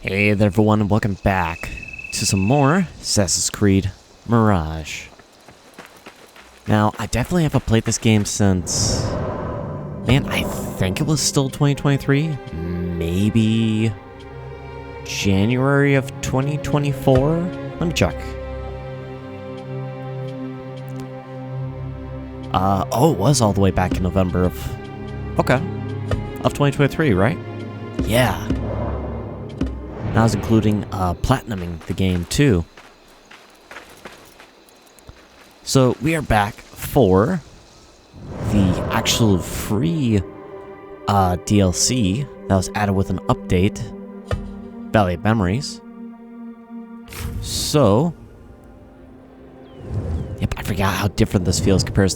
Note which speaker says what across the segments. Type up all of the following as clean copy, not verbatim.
Speaker 1: Hey there everyone, and welcome back to some more Assassin's Creed Mirage. Now, I definitely haven't played this game since... Man, I think it was still 2023? Maybe... January of 2024? Let me check. Oh, it was all the way back in November of... Okay. Of 2023, right? Yeah. And I was including platinuming the game too. So we are back for the actual free DLC that was added with an update, Valley of Memories. So, yep, I forgot how different this feels compared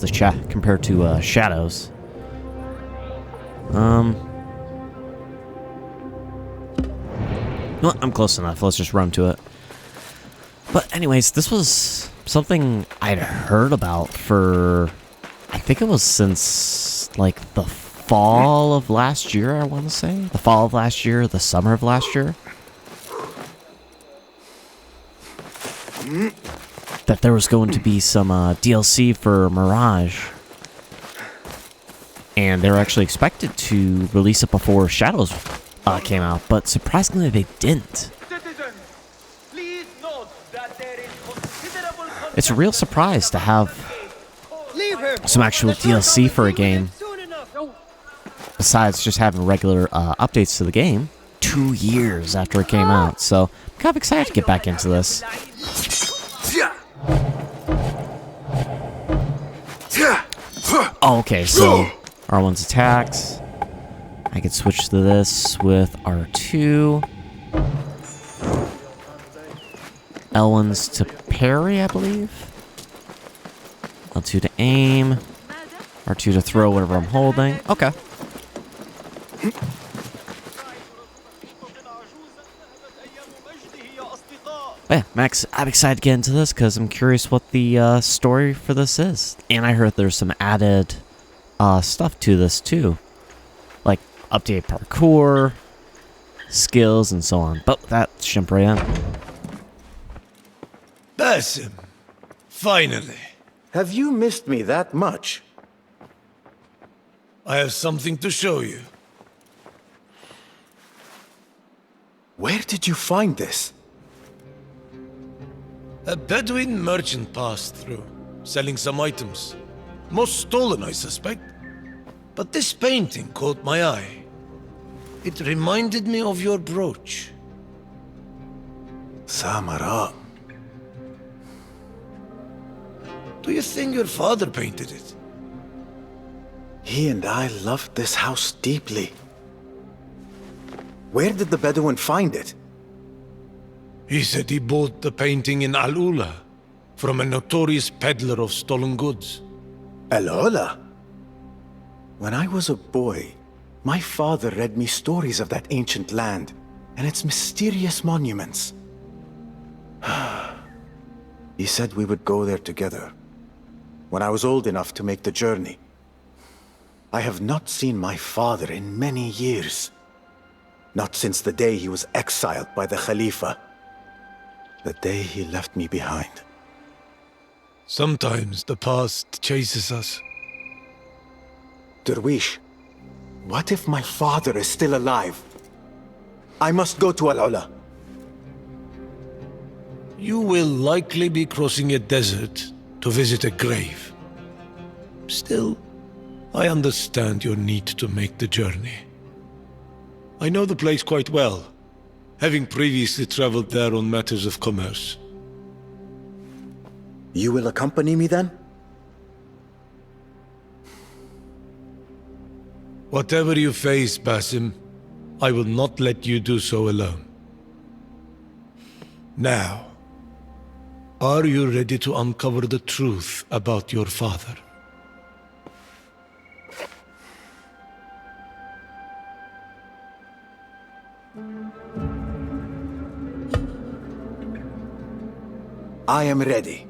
Speaker 1: to Shadows. Well, I'm close enough. Let's just run to it. But anyways, this was something I'd heard about for... I think it was since, like, the fall of last year, I want to say. The fall of last year, the summer of last year. That there was going to be some DLC for Mirage. And they were actually expected to release it before Shadows came out, but surprisingly they didn't. It's a real surprise to have some actual DLC for a game, besides just having regular updates to the game, 2 years after it came out. So I'm kind of excited to get back into this. Oh, okay, so R1's attacks. I can switch to this with R2. L1's to parry, I believe. L2 to aim. R2 to throw whatever I'm holding. Okay. Yeah, Max, I'm excited to get into this because I'm curious what the story for this is. And I heard there's some added stuff to this too. Like update parkour, skills, and so on. But let's jump right in.
Speaker 2: Basim, finally.
Speaker 3: Have you missed me that much?
Speaker 2: I have something to show you.
Speaker 3: Where did you find this?
Speaker 2: A Bedouin merchant passed through, selling some items. Most stolen, I suspect. But this painting caught my eye. It reminded me of your brooch.
Speaker 3: Samara.
Speaker 2: Do you think your father painted it?
Speaker 3: He and I loved this house deeply. Where did the Bedouin find it?
Speaker 2: He said he bought the painting in AlUla from a notorious peddler of stolen goods.
Speaker 3: AlUla? When I was a boy, my father read me stories of that ancient land and its mysterious monuments. He said we would go there together when I was old enough to make the journey. I have not seen my father in many years. Not since the day he was exiled by the Khalifa. The day he left me behind.
Speaker 2: Sometimes the past chases us.
Speaker 3: Derwish, what if my father is still alive? I must go to AlUla.
Speaker 2: You will likely be crossing a desert to visit a grave. Still, I understand your need to make the journey. I know the place quite well, having previously traveled there on matters of commerce.
Speaker 3: You will accompany me then?
Speaker 2: Whatever you face, Basim, I will not let you do so alone. Now, are you ready to uncover the truth about your father?
Speaker 3: I am ready.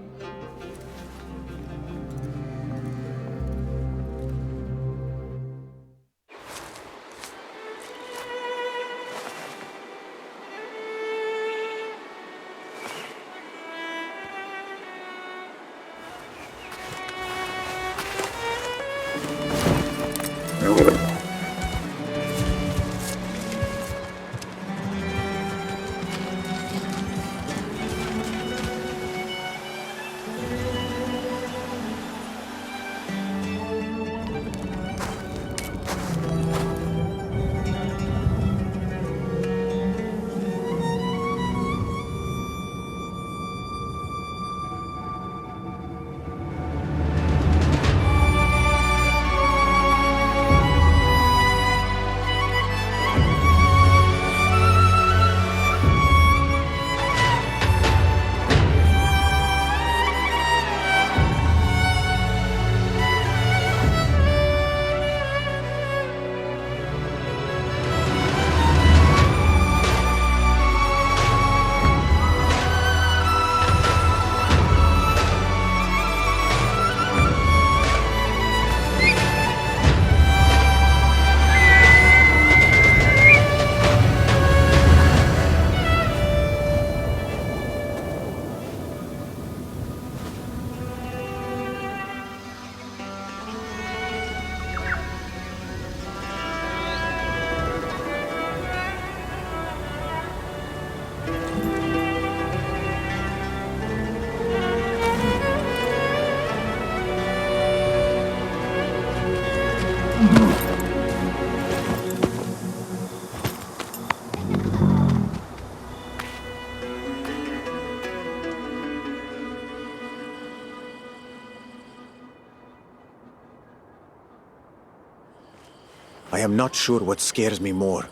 Speaker 3: am not sure what scares me more.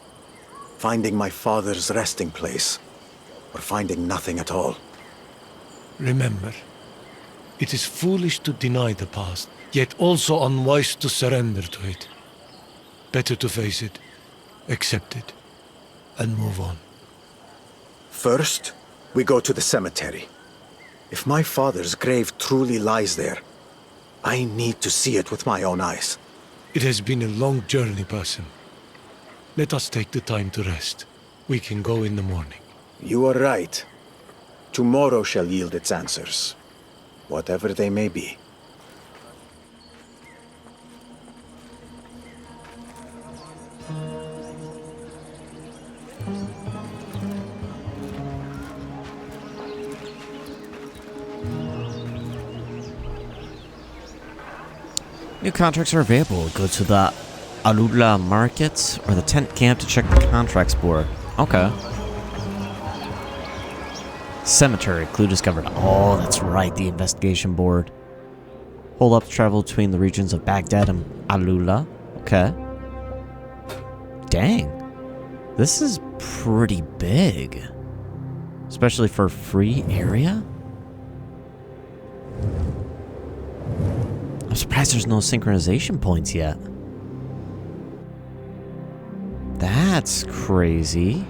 Speaker 3: Finding my father's resting place, or finding nothing at all.
Speaker 2: Remember, it is foolish to deny the past, yet also unwise to surrender to it. Better to face it, accept it, and move on.
Speaker 3: First, we go to the cemetery. If my father's grave truly lies there, I need to see it with my own eyes.
Speaker 2: It has been a long journey, Basim. Let us take the time to rest. We can go in the morning.
Speaker 3: You are right. Tomorrow shall yield its answers, whatever they may be.
Speaker 1: New contracts are available. Go to the AlUla market or the tent camp to check the contracts board. Okay. Cemetery. Clue discovered. Oh, that's right. The investigation board. Hold up travel between the regions of Bagdad and AlUla. Okay. Dang. This is pretty big. Especially for a free area. I'm surprised there's no synchronization points yet. That's crazy.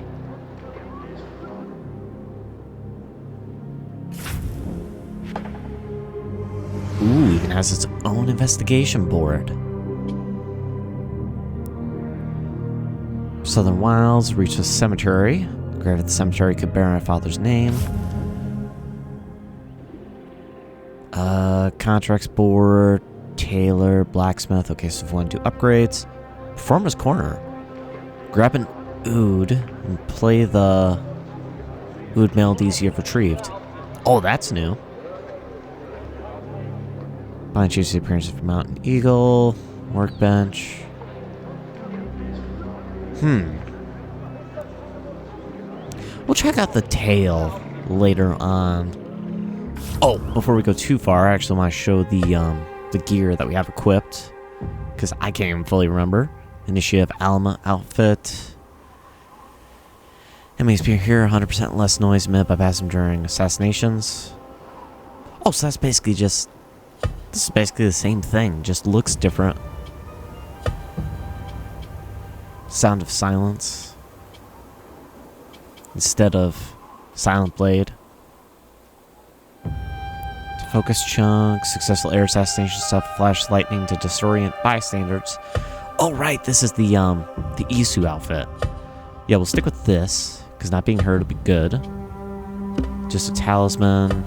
Speaker 1: Ooh, even has its own investigation board. Southern Wilds, reach the cemetery. Grave at the cemetery could bear my father's name. Contracts board. Tailor, blacksmith. Okay, so if we want to do upgrades. Performer's corner. Grab an oud and play the oud melodies you have retrieved. Oh, that's new. Find choose the appearance of Mountain Eagle. Workbench. We'll check out the tail later on. Oh, before we go too far, I actually want to show the gear that we have equipped, because I can't even fully remember. Initiative AlUla outfit. Enemies appear here, 100% less noise emitted by Basim during assassinations. Oh, so that's basically just... This is basically the same thing, just looks different. Sound of silence. Instead of Silent Blade. Focus chunk, successful air assassination stuff, flash lightning to disorient bystanders. Oh right, this is the Isu outfit. Yeah, we'll stick with this, because not being heard would be good. Just a talisman.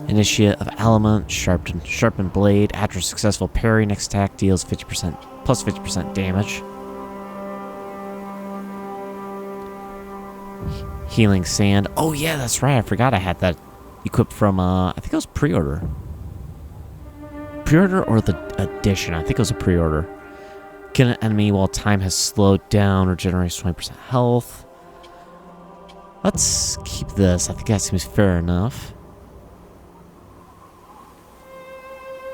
Speaker 1: Initiate of element, sharpened blade. After successful parry, next attack deals 50% plus 50% damage. Healing sand. Oh yeah, that's right. I forgot I had that equipped from, I think it was pre-order. Pre-order or the edition? I think it was a pre-order. Kill an enemy while time has slowed down, regenerates 20% health. Let's keep this. I think that seems fair enough.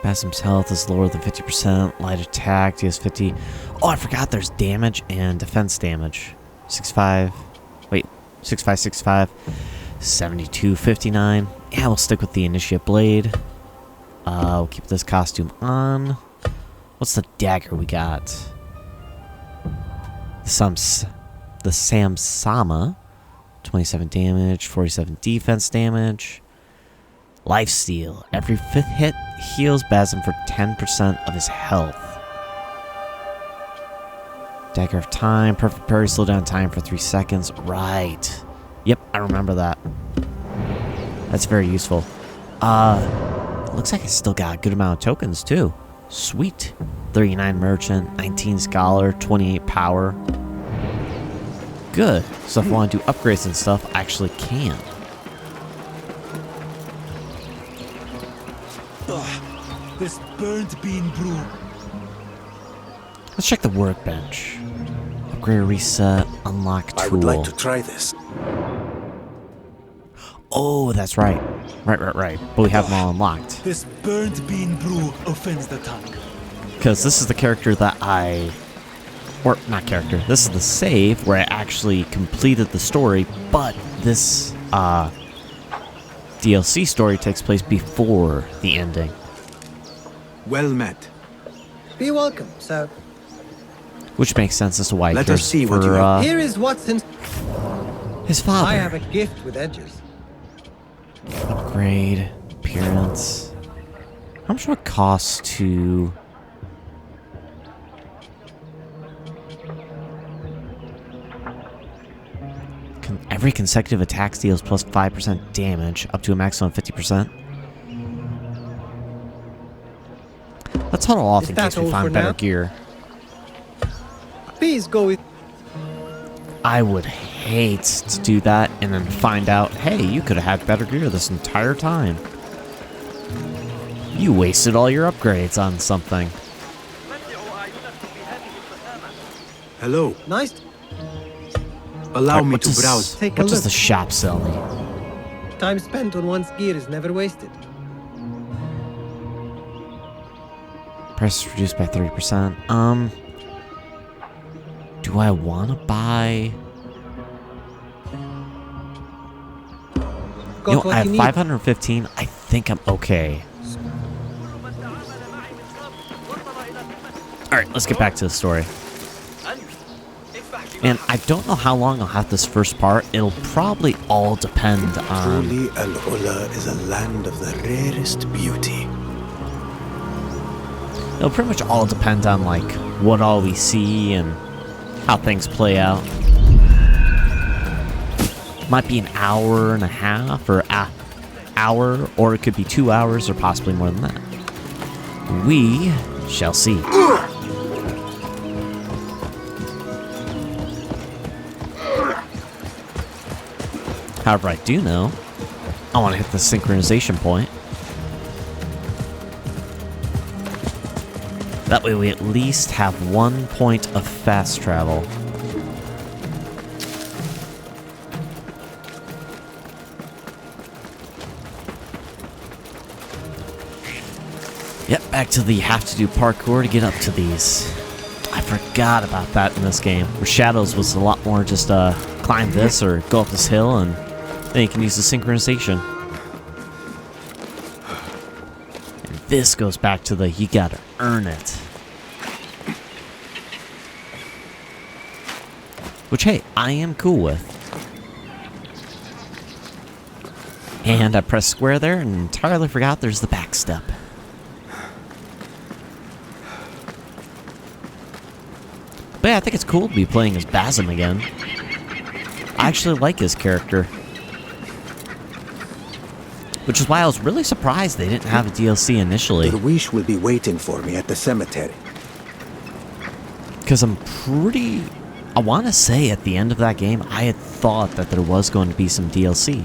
Speaker 1: Basim's health is lower than 50%. Light attack deals 50. Oh, I forgot there's damage and defense damage. 65. Wait, 6565. 7259. Yeah, we'll stick with the Initiate Blade. We'll keep this costume on. What's the dagger we got? The Samsama. 27 damage, 47 defense damage. Lifesteal. Every 5th hit heals Basim for 10% of his health. Dagger of Time. Perfect parry. Slow down time for 3 seconds. Right. Yep, I remember that. That's very useful. Looks like I still got a good amount of tokens, too. Sweet. 39 Merchant, 19 Scholar, 28 Power. Good. So if I want to do upgrades and stuff, I actually can.
Speaker 4: This burnt bean brew.
Speaker 1: Let's check the workbench. Upgrade, reset, unlock tool.
Speaker 3: I would like to try this.
Speaker 1: Oh, that's right. Right. But we have them all unlocked.
Speaker 4: This burnt bean brew offends the tongue.
Speaker 1: Because this is the character that or not character, this is the save where I actually completed the story, but this DLC story takes place before the ending.
Speaker 3: Well met.
Speaker 5: Be welcome, sir.
Speaker 1: Which makes sense as to why he
Speaker 3: Let
Speaker 1: cares
Speaker 3: us see
Speaker 1: for
Speaker 3: what you have.
Speaker 5: Here is what's in.
Speaker 1: his father.
Speaker 5: I have a gift with edges.
Speaker 1: Upgrade, appearance. How much would it cost to... Every consecutive attack deals plus 5% damage, up to a maximum of 50%. Let's huddle off
Speaker 5: Is
Speaker 1: in
Speaker 5: that
Speaker 1: case we
Speaker 5: all
Speaker 1: find
Speaker 5: for
Speaker 1: better
Speaker 5: now?
Speaker 1: gear.
Speaker 5: Please go with.
Speaker 1: I would hate to do that and then find out, hey, you could have had better gear this entire time. You wasted all your upgrades on something.
Speaker 3: Hello.
Speaker 5: Nice.
Speaker 3: Allow me
Speaker 1: What
Speaker 3: to
Speaker 1: does-
Speaker 3: browse.
Speaker 5: Take a
Speaker 1: What does
Speaker 5: look.
Speaker 1: the shop sell me?
Speaker 5: Time spent on one's gear is never wasted.
Speaker 1: Price is reduced by 30%. Do I want to buy...
Speaker 5: Got
Speaker 1: You know,
Speaker 5: what
Speaker 1: I have
Speaker 5: you need.
Speaker 1: 515. I think I'm okay. Alright, let's get back to the story. And I don't know how long I'll have this first part. It'll probably all depend on...
Speaker 3: Truly, AlUla is a land of the rarest beauty.
Speaker 1: It'll pretty much all depend on, like, what all we see and how things play out. Might be an hour and a half, or an hour, or it could be 2 hours, or possibly more than that. We shall see. However, I do know I want to hit the synchronization point. That way we at least have 1 point of fast travel. Yep, back to the have to do parkour to get up to these. I forgot about that in this game. Where Shadows was a lot more just climb this or go up this hill and then you can use the synchronization. And this goes back to the you gotta earn it. Which, hey, I am cool with. And I pressed square there and entirely forgot there's the back step. But yeah, I think it's cool to be playing as Basim again. I actually like his character. Which is why I was really surprised they didn't have a DLC initially.
Speaker 3: The wish will be waiting for me at the cemetery.
Speaker 1: Because I'm pretty... I want to say at the end of that game, I had thought that there was going to be some DLC.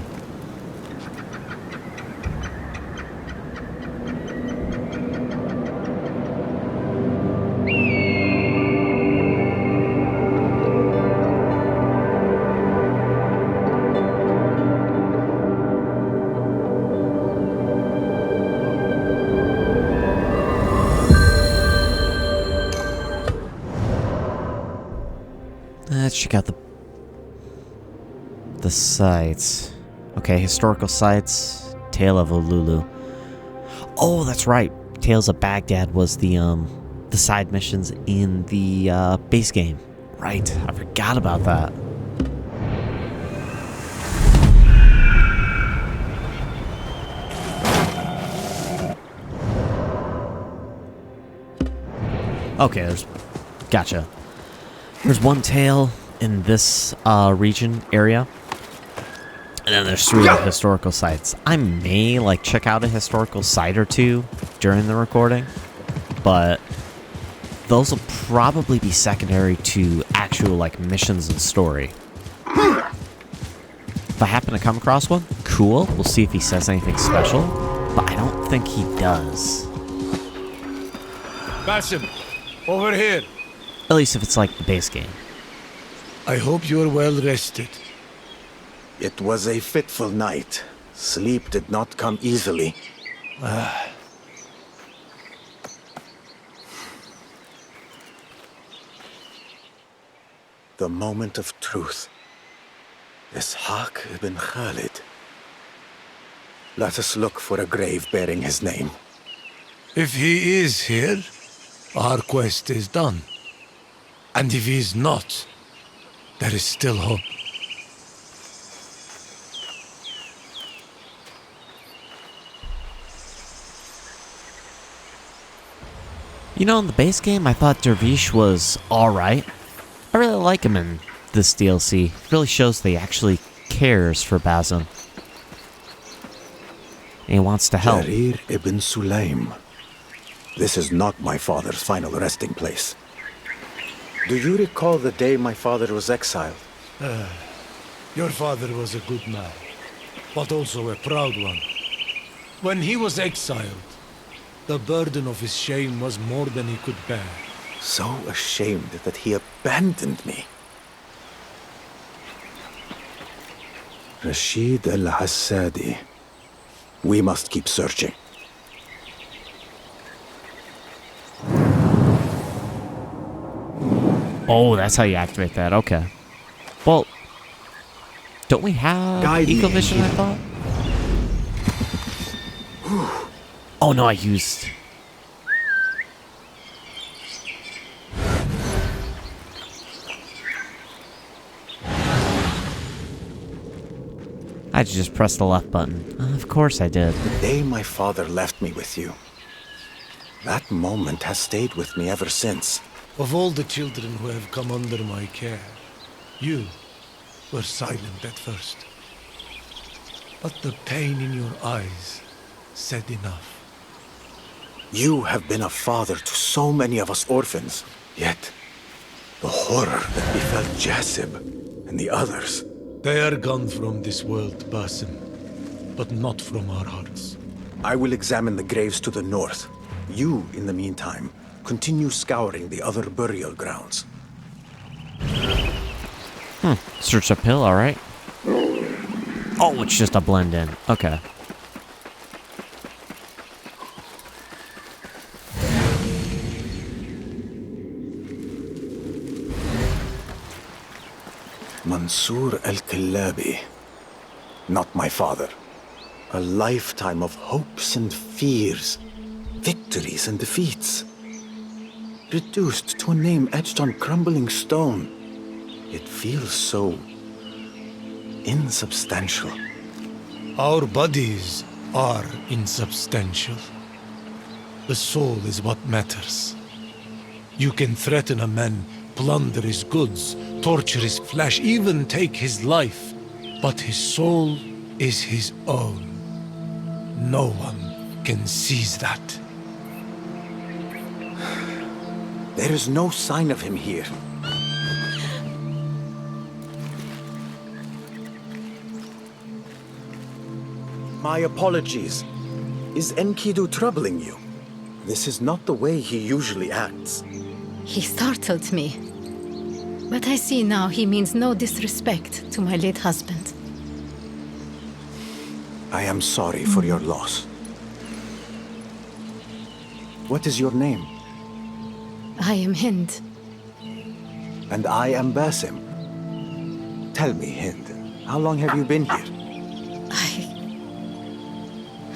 Speaker 1: Let's check out the sites. Okay, historical sites. Tale of AlUla. Oh, that's right. Tales of Baghdad was the side missions in the base game. Right, I forgot about that. Okay, gotcha. There's one tale in this region area, and then there's 3 other historical sites. I may check out a historical site or 2 during the recording, but those will probably be secondary to actual missions and story. If I happen to come across one, cool. We'll see if he says anything special, but I don't think he does.
Speaker 2: Basim, over here.
Speaker 1: At least if it's like the base game.
Speaker 2: I hope you are well rested.
Speaker 3: It was a fitful night. Sleep did not come easily. the moment of truth. Ishaq ibn Khalid. Let us look for a grave bearing his name.
Speaker 2: If he is here, our quest is done. And if he is not, there is still hope.
Speaker 1: You know, in the base game, I thought Dervish was alright. I really like him in this DLC. It really shows that he actually cares for Basim. And he wants to help.
Speaker 3: Jarir ibn Sulaim. This is not my father's final resting place. Do you recall the day my father was exiled?
Speaker 2: Your father was a good man, but also a proud one. When he was exiled, the burden of his shame was more than he could bear.
Speaker 3: So ashamed that he abandoned me. Rashid al-Hassadi. We must keep searching.
Speaker 1: Oh, that's how you activate that. Okay. Well, don't we have
Speaker 3: Guide me.
Speaker 1: Eco Vision, I thought? Oh, no, I used... I just pressed the left button. Of course I did.
Speaker 3: The day my father left me with you. That moment has stayed with me ever since.
Speaker 2: Of all the children who have come under my care, you were silent at first. But the pain in your eyes said enough.
Speaker 3: You have been a father to so many of us orphans. Yet, the horror that befell Jasib and the others.
Speaker 2: They are gone from this world, Basim, but not from our hearts.
Speaker 3: I will examine the graves to the north. You, in the meantime, continue scouring the other burial grounds.
Speaker 1: Search uphill, alright. Oh, it's just a blend in. Okay.
Speaker 3: Mansour al-Killabi. Not my father. A lifetime of hopes and fears, victories and defeats. Reduced to a name etched on crumbling stone. It feels so insubstantial.
Speaker 2: Our bodies are insubstantial. The soul is what matters. You can threaten a man, plunder his goods, torture his flesh, even take his life, but his soul is his own. No one can seize that.
Speaker 3: There is no sign of him here. My apologies. Is Enkidu troubling you? This is not the way he usually acts.
Speaker 6: He startled me. But I see now he means no disrespect to my late husband.
Speaker 3: I am sorry for your loss. What is your name?
Speaker 6: I am Hind.
Speaker 3: And I am Basim. Tell me, Hind, how long have you been here?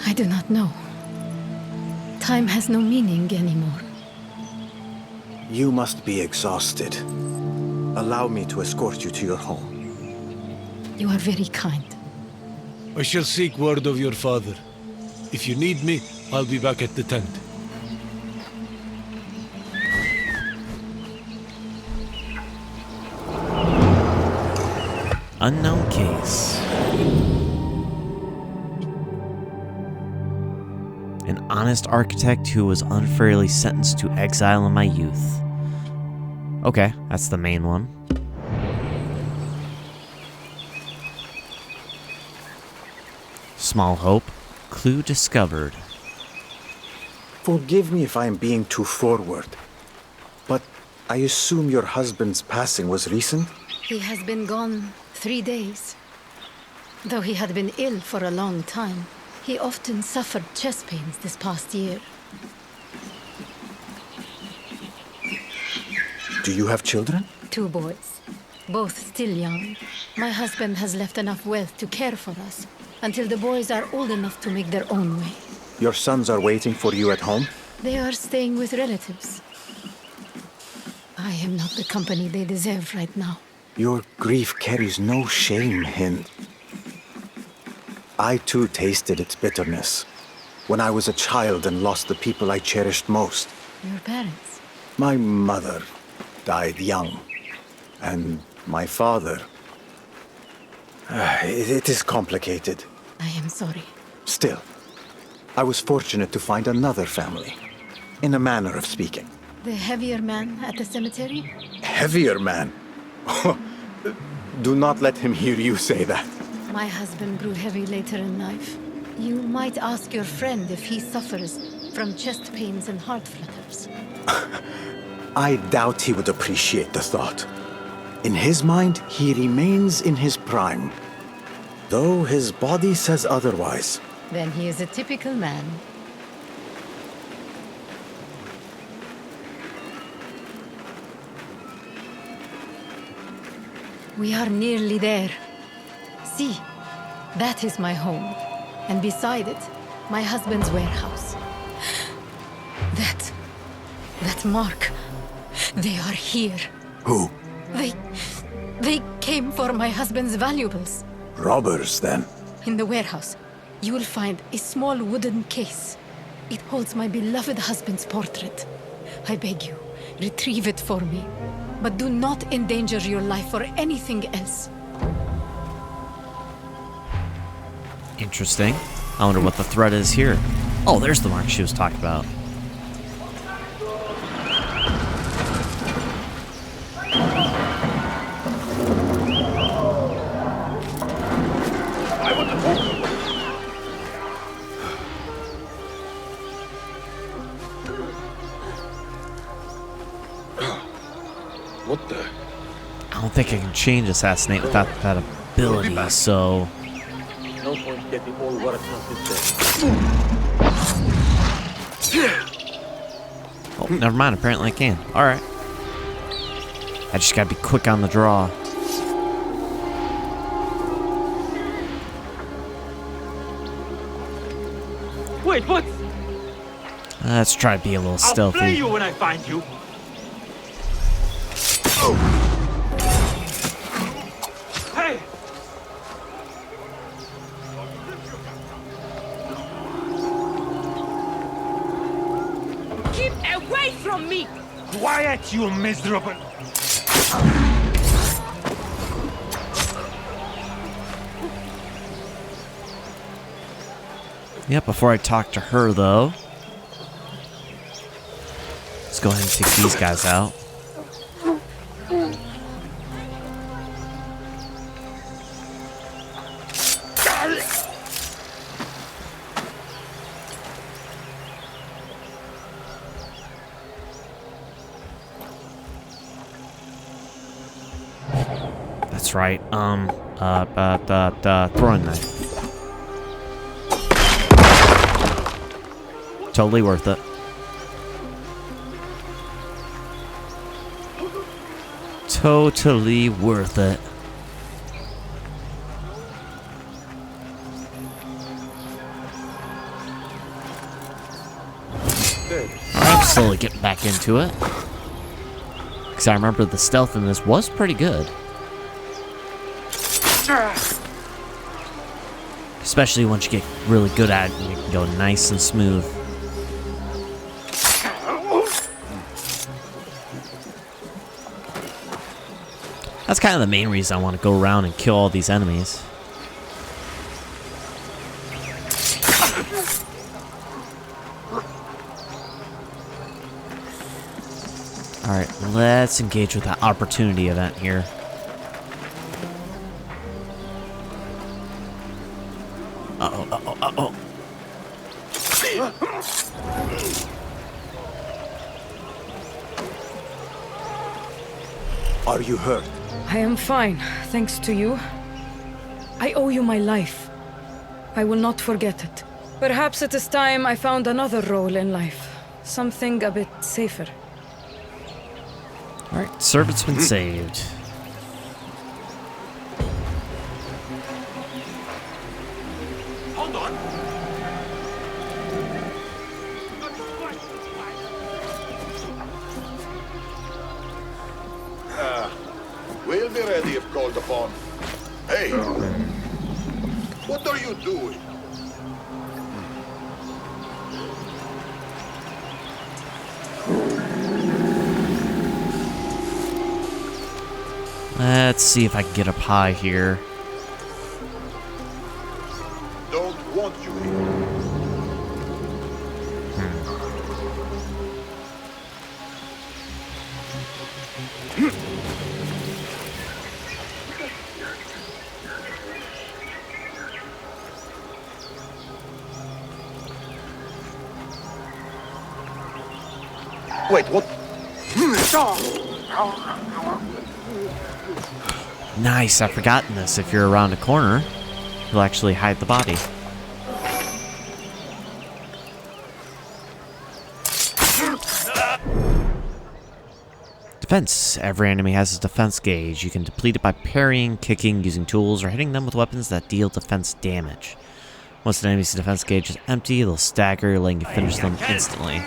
Speaker 6: I do not know. Time has no meaning anymore.
Speaker 3: You must be exhausted. Allow me to escort you to your home.
Speaker 6: You are very kind.
Speaker 2: I shall seek word of your father. If you need me, I'll be back at the tent.
Speaker 1: Unknown case. An honest architect who was unfairly sentenced to exile in my youth. Okay, that's the main one. Small hope. Clue discovered.
Speaker 3: Forgive me if I am being too forward, but I assume your husband's passing was recent?
Speaker 6: He has been gone 3 days. Though he had been ill for a long time, he often suffered chest pains this past year.
Speaker 3: Do you have children?
Speaker 6: 2 boys. both still young. My husband has left enough wealth to care for us until the boys are old enough to make their own way.
Speaker 3: Your sons are waiting for you at home?
Speaker 6: They are staying with relatives. I am not the company they deserve right now.
Speaker 3: Your grief carries no shame, Hind. I too tasted its bitterness when I was a child and lost the people I cherished most.
Speaker 6: Your parents?
Speaker 3: My mother died young, and my father... It is complicated.
Speaker 6: I am sorry.
Speaker 3: Still, I was fortunate to find another family, in a manner of speaking.
Speaker 6: The heavier man at the cemetery?
Speaker 3: Heavier man? Do not let him hear you say that.
Speaker 6: My husband grew heavy later in life. You might ask your friend if he suffers from chest pains and heart flutters.
Speaker 3: I doubt he would appreciate the thought. In his mind, he remains in his prime, though his body says otherwise.
Speaker 6: Then he is a typical man. We are nearly there. See, that is my home. And beside it, my husband's warehouse. That mark. They are here.
Speaker 3: Who?
Speaker 6: They came for my husband's valuables.
Speaker 3: Robbers, then?
Speaker 6: In the warehouse, you will find a small wooden case. It holds my beloved husband's portrait. I beg you, retrieve it for me. But do not endanger your life or anything else.
Speaker 1: Interesting. I wonder what the threat is here. Oh, there's the mark she was talking about.
Speaker 2: What the?
Speaker 1: I don't think I can change assassinate without that ability, so...
Speaker 7: No point getting all worked up
Speaker 1: Oh, never mind. Apparently I can. Alright. I just gotta be quick on the draw.
Speaker 7: Wait, what?
Speaker 1: Let's try to be a little
Speaker 7: I'll
Speaker 1: stealthy.
Speaker 7: flay you when I find you. Hey!
Speaker 8: Keep away from me!
Speaker 4: Quiet, you miserable!
Speaker 1: Yeah, before I talk to her, though, let's go ahead and take these guys out. That's right. Throwing knife. Totally worth it. Totally worth it. I'm slowly getting back into it. Because I remember the stealth in this was pretty good. Especially once you get really good at it and you can go nice and smooth. That's kind of the main reason I want to go around and kill all these enemies. Alright, let's engage with that opportunity event here. Uh-oh, uh-oh, uh-oh.
Speaker 3: Are you hurt?
Speaker 8: I am fine, thanks to you. I owe you my life. I will not forget it. Perhaps it is time I found another role in life. Something a bit safer.
Speaker 1: Alright, servant's been saved.
Speaker 4: Hold on.
Speaker 9: We'll be ready if called upon. Hey! What are you doing?
Speaker 1: Let's see if I can get up high here.
Speaker 9: Don't want you here. Wait, what?
Speaker 1: Nice, I've forgotten this. If you're around a corner, you'll actually hide the body. Defense. Every enemy has a defense gauge. You can deplete it by parrying, kicking, using tools, or hitting them with weapons that deal defense damage. Once an enemy's defense gauge is empty, they'll stagger, letting you finish them instantly.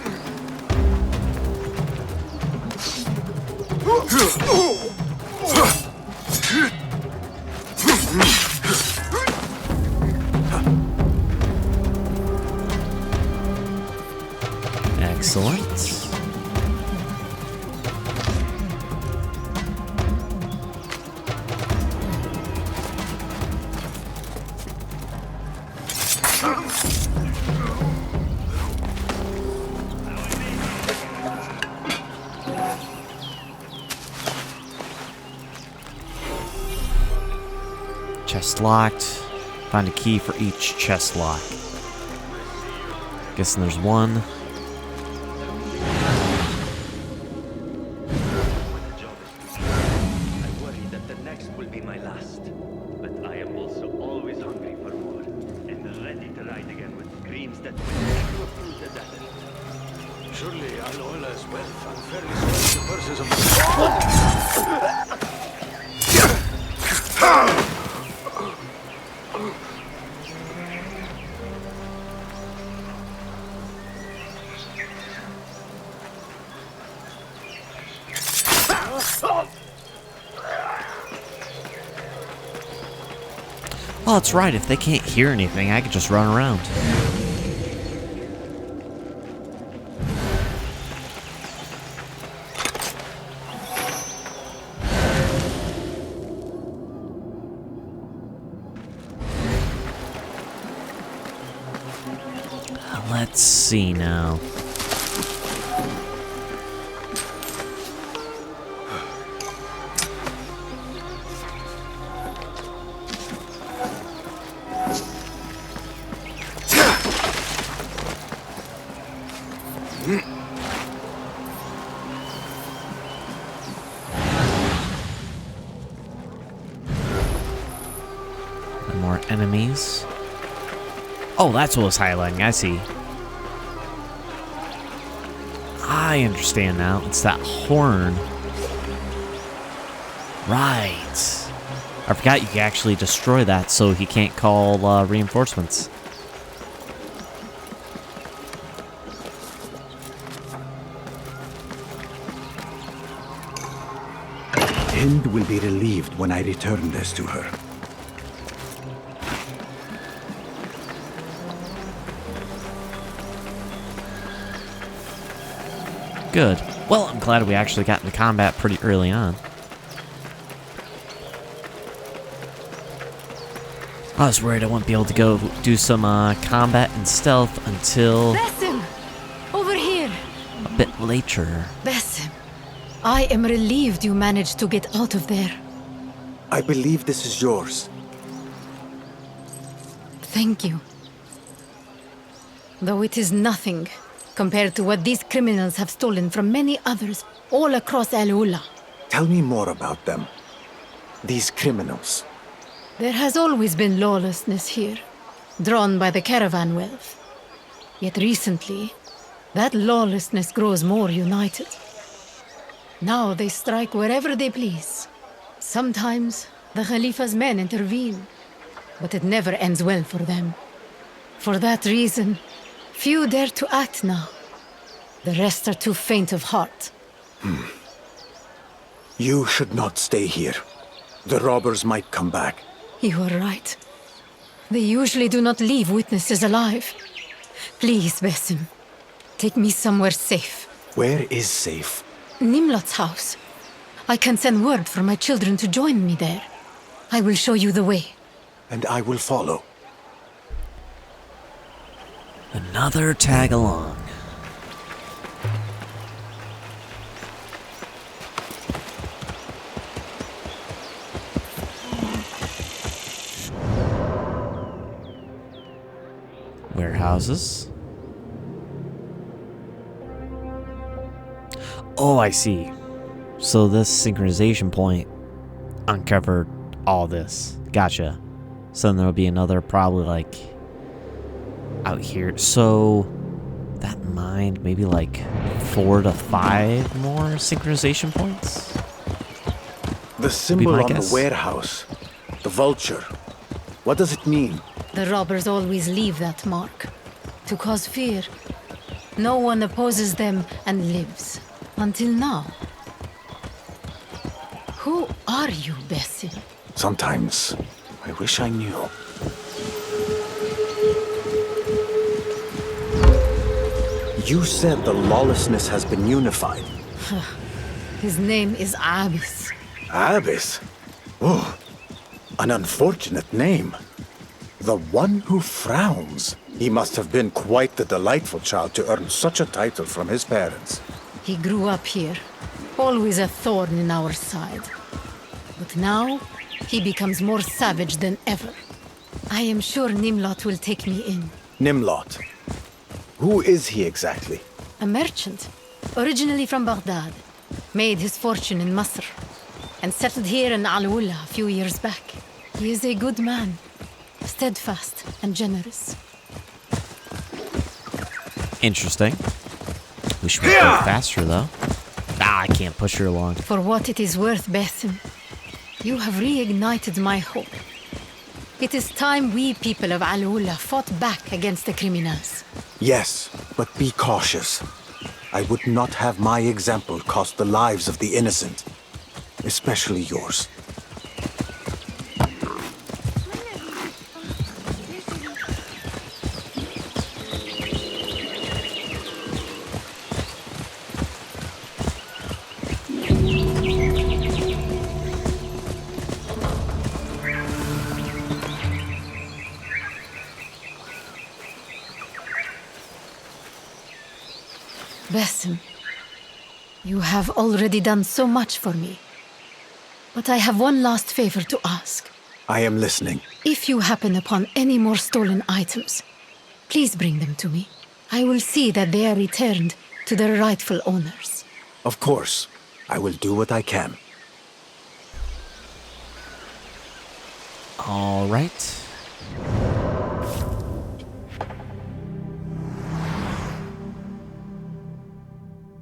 Speaker 1: Excellent. Chest locked. Find a key for each chest lock. Guessing there's one.
Speaker 10: I worry that the next will be my last. But I am also always hungry for more. And ready to ride again with screams that will echo through the desert.
Speaker 2: Surely AlUla's wealth and fairly the purses of the...
Speaker 1: Oh, that's right. If they can't hear anything, I could just run around. Let's see now. More enemies. Oh, that's what was highlighting. I see. I understand now. It's that horn. Right. I forgot you can actually destroy that so he can't call reinforcements.
Speaker 3: Hind will be relieved when I return this to her.
Speaker 1: Good. Well, I'm glad we actually got into combat pretty early on. I was worried I wouldn't be able to go do some combat and stealth until
Speaker 6: Basim! Over here!
Speaker 1: a bit later.
Speaker 6: Basim, I am relieved you managed to get out of there.
Speaker 3: I believe this is yours.
Speaker 6: Thank you. Though it is nothing compared to what these criminals have stolen from many others all across AlUla.
Speaker 3: Tell me more about them. These criminals.
Speaker 6: There has always been lawlessness here, drawn by the caravan wealth. Yet recently, that lawlessness grows more united. Now they strike wherever they please. Sometimes the Khalifa's men intervene. but it never ends well for them. For that reason, few dare to act now. The rest are too faint of heart.
Speaker 3: You should not stay here. The robbers might come back.
Speaker 6: You are right. They usually do not leave witnesses alive. Please, Basim, take me somewhere safe.
Speaker 3: Where is safe?
Speaker 6: Nimlot's house. I can send word for my children to join me there. I will show you the way.
Speaker 3: And I will follow.
Speaker 1: Another tag along. Warehouses. Oh, I see. So this synchronization point uncovered all this. Gotcha. So then there'll be another probably like out here. So that mined maybe like 4 to 5 more synchronization points.
Speaker 3: The symbol on
Speaker 1: guess.
Speaker 3: the warehouse. The vulture. What does it mean?
Speaker 6: The robbers always leave that mark to cause fear. No one opposes them and lives. Until now. Who are you, Basim?
Speaker 3: Sometimes I wish I knew. You said the lawlessness has been unified.
Speaker 6: His name is Abyss.
Speaker 3: Abyss? Oh, an unfortunate name. The one who frowns. He must have been quite the delightful child to earn such a title from his parents.
Speaker 6: He grew up here, always a thorn in our side. But now, he becomes more savage than ever. I am sure Nimlot will take me in.
Speaker 3: Nimlot. Who is he exactly?
Speaker 6: A merchant, originally from Baghdad, made his fortune in Masr, and settled here in AlUla a few years back. He is a good man, steadfast and generous.
Speaker 1: Interesting. Wish we could go faster though. Ah, I can't push her along.
Speaker 6: For what it is worth, Basim, you have reignited my hope. It is time we people of AlUla fought back against the criminals.
Speaker 3: Yes, but be cautious. I would not have my example cost the lives of the innocent. Especially yours.
Speaker 6: Basim, you have already done so much for me. But I have one last favor to ask.
Speaker 3: I am listening.
Speaker 6: If you happen upon any more stolen items, please bring them to me. I will see that they are returned to their rightful owners.
Speaker 3: Of course. I will do what I can.
Speaker 1: All right.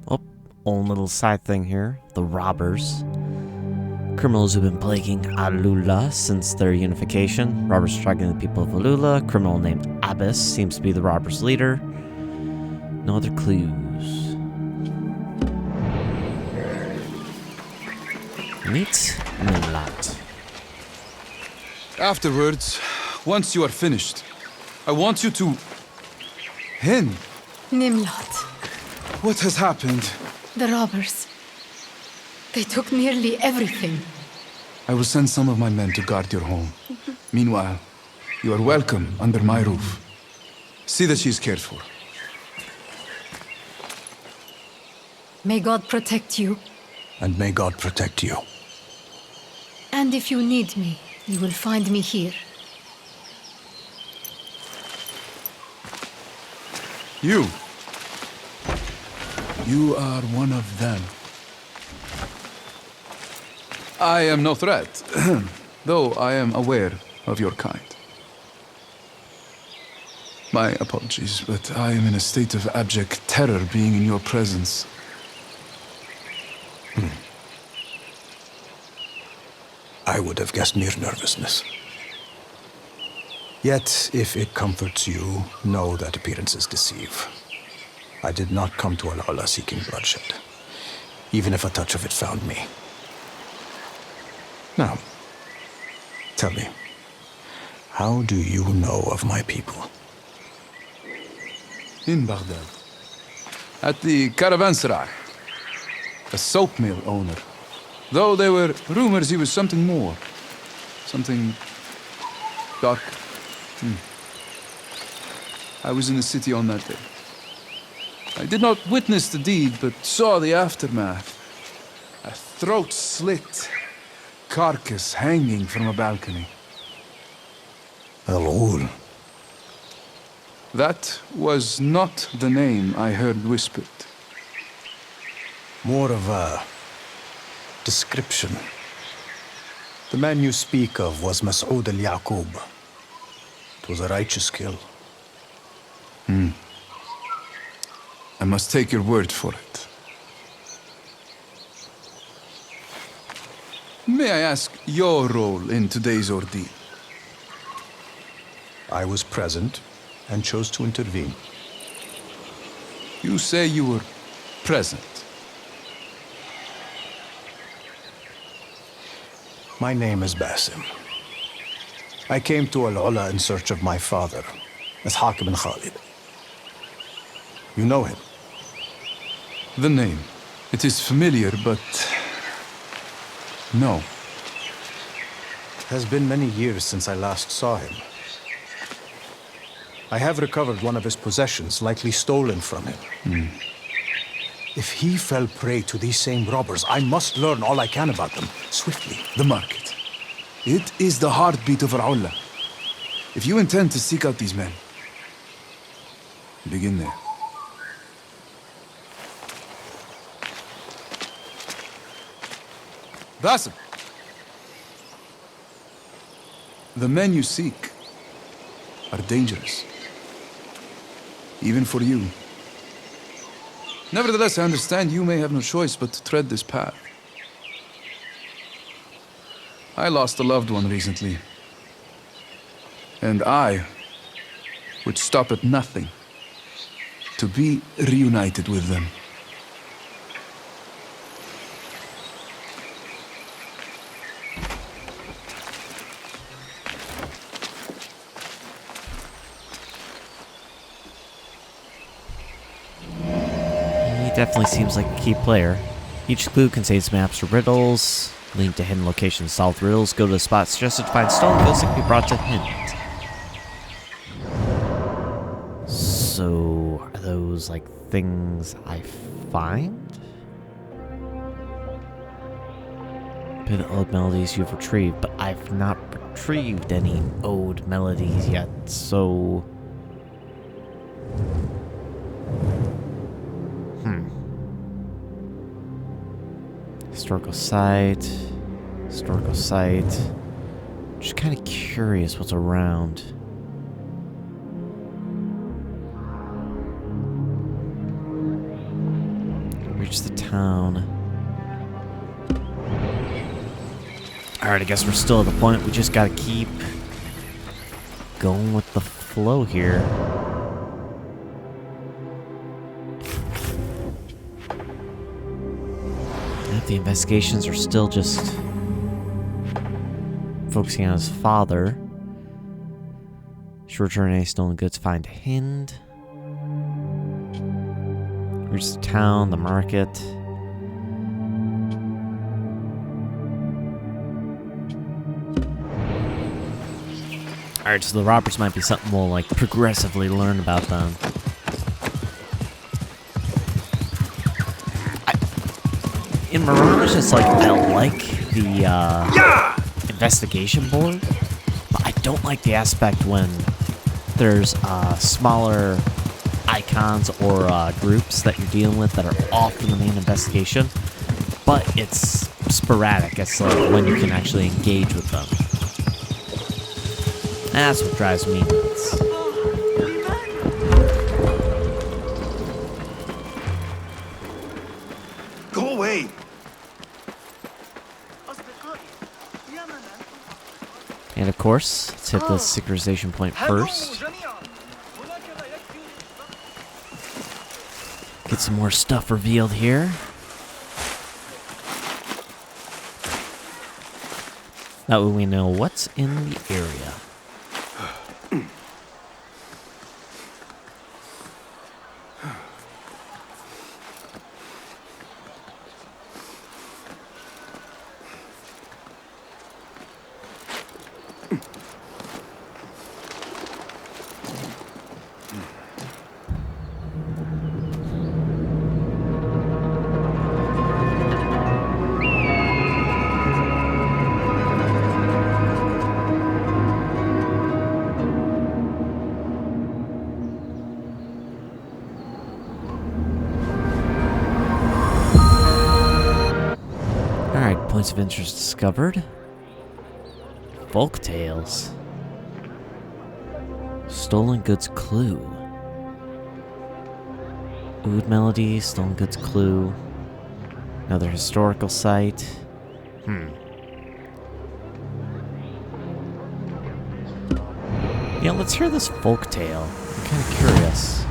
Speaker 1: Oh, own little side thing here. The robbers. Criminals who've been plaguing AlUla since their unification. Robbers striking the people of AlUla. Criminal named Abyss seems to be the robbers' leader. No other clues. Meet Nimlot.
Speaker 11: Afterwards, once you are finished, I want you to... Hin,
Speaker 6: Nimlot,
Speaker 11: what has happened?
Speaker 6: the robbers. They took nearly everything.
Speaker 11: I will send some of my men to guard your home. Meanwhile, you are welcome under my roof. See that she is cared for.
Speaker 6: May God protect you.
Speaker 3: And may God protect you.
Speaker 6: And if you need me, you will find me here.
Speaker 11: You. You are one of them. I am no threat, though I am aware of your kind. My apologies, but I am in a state of abject terror being in your presence.
Speaker 3: I would have guessed mere nervousness. Yet, if it comforts you, know that appearances deceive. I did not come to AlUla seeking bloodshed, even if a touch of it found me. Now, tell me, how do you know of my people?
Speaker 11: In Baghdad. At the caravanserai. A soap mill owner. Though there were rumors he was something more. Something dark. I was in the city on that day. I did not witness the deed, but saw the aftermath. A throat-slit carcass hanging from a balcony.
Speaker 3: AlUla.
Speaker 11: That was not the name I heard whispered.
Speaker 3: More of a description. The man you speak of was Mas'ud al-Yaqub. It was a righteous kill.
Speaker 11: I must take your word for it. May I ask your role in today's ordeal?
Speaker 3: I was present and chose to intervene.
Speaker 11: You say you were present.
Speaker 3: My name is Basim. I came to AlUla in search of my father, Ishaq ibn Khalid. You know him?
Speaker 11: The name. It is familiar, but... no.
Speaker 3: It has been many years since I last saw him. I have recovered one of his possessions, likely stolen from him. If he fell prey to these same robbers, I must learn all I can about them, swiftly.
Speaker 11: The market. It is the heartbeat of AlUla. If you intend to seek out these men, begin there. Basim! The men you seek are dangerous. Even for you. Nevertheless, I understand you may have no choice but to tread this path. I lost a loved one recently. And I would stop at nothing to be reunited with them.
Speaker 1: Definitely seems like a key player. Each clue contains maps or riddles. Link to hidden locations, solve riddles, go to the spot suggested to find stolen goods that can be brought to hint. So, are those like things I find? Play the old melodies you've retrieved, but I've not retrieved any ode melodies yet, so... Historical site. Just kind of curious what's around. Reach the town. Alright, I guess we're still at the point. We just gotta keep going with the flow here. The investigations are still just focusing on his father. Should return any stolen goods, find Hind. Reach the town, the market. Alright, so the robbers might be something we'll like progressively learn about them. In Mirage, it's like, I like the investigation board, but I don't like the aspect when there's smaller icons or groups that you're dealing with that are off in the main investigation, but it's sporadic. It's like when you can actually engage with them. That's what drives me nuts.
Speaker 9: Go away!
Speaker 1: And course. Let's hit the synchronization point first. Get some more stuff revealed here. That way we know what's in the area. Points of interest discovered. Folk tales. Stolen goods clue. Oud melody, stolen goods clue. Another historical site. Yeah, let's hear this folk tale. I'm kind of curious.